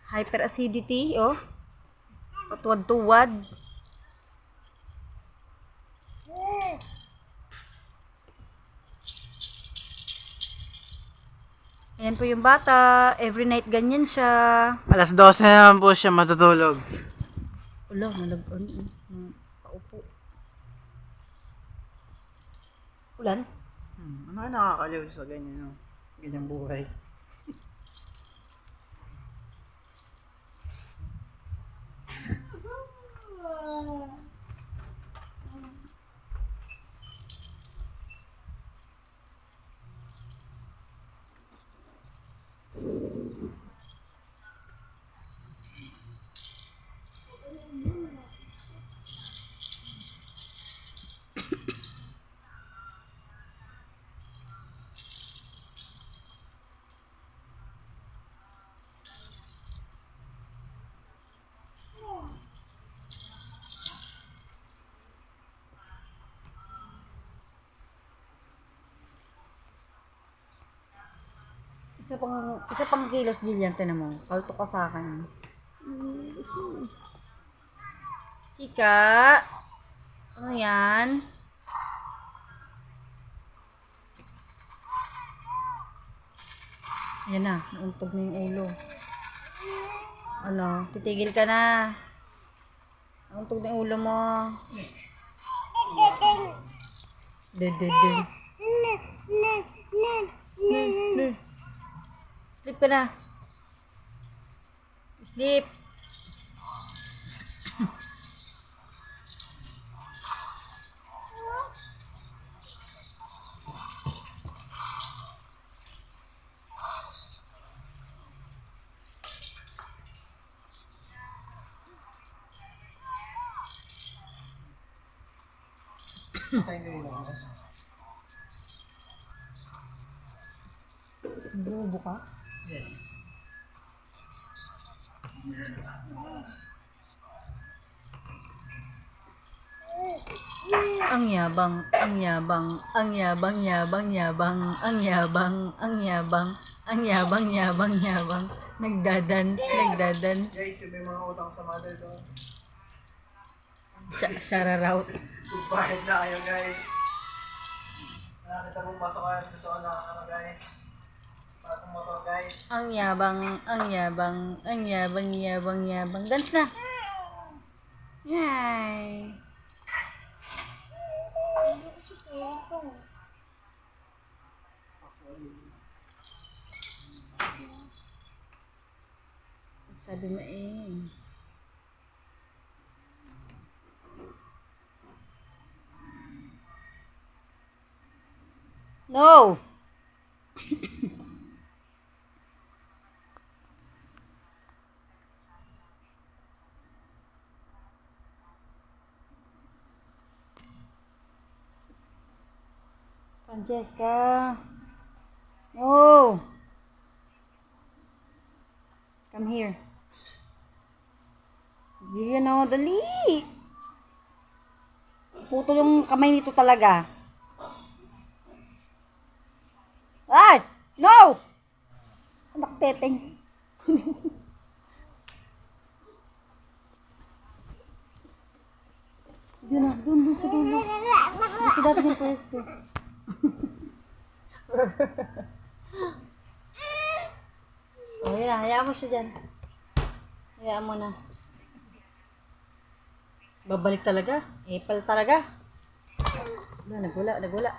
Hyperacidity, oh. Patuwad-tuwad. Ayan po yung bata. Every night ganyan siya. Alas 12 na naman po siya matutulog. Wala, paupo. Ulan? Ano ka nakakaliw sa ganyan, no? Ganyang buhay. Isa pang kilos, Jillian, tinan mo. Kalto ka sa akin. Chika! Ano yan? Ayan na, nauntog na yung ulo. Ano, titigil ka na. Nauntog na yung ulo mo. Dededeng. Sleep ka na. Sleep. Bubo ka? Yes. Ang yabang, ang yabang, ang yabang, yabang, yabang, ang yabang, ang yabang, ang yabang, yabang, yabang. Nagdadance, nagdadance. Guys, yung may mga utang sa mother ko. Shararout. Goodbye na kayo, guys. Nakakita mong pasokan. Gusto ko na guys. Patong motor, guys. Ang yabang, ang yabang, ang yabang, yabang, yabang. Dance na. Yay. Sabi mo eh. No! Francesca! No! Come here. Jillian, no, dali! Putol yung kamay nito talaga. Ay! No! Anak teteng. Diyan na, dun sa dulo. Kasi dati yung pwesto. Oh, yan na, hayaan mo siya dyan. Hayaan mo na. Babalik talaga. Epal talaga. Nagula, nagula.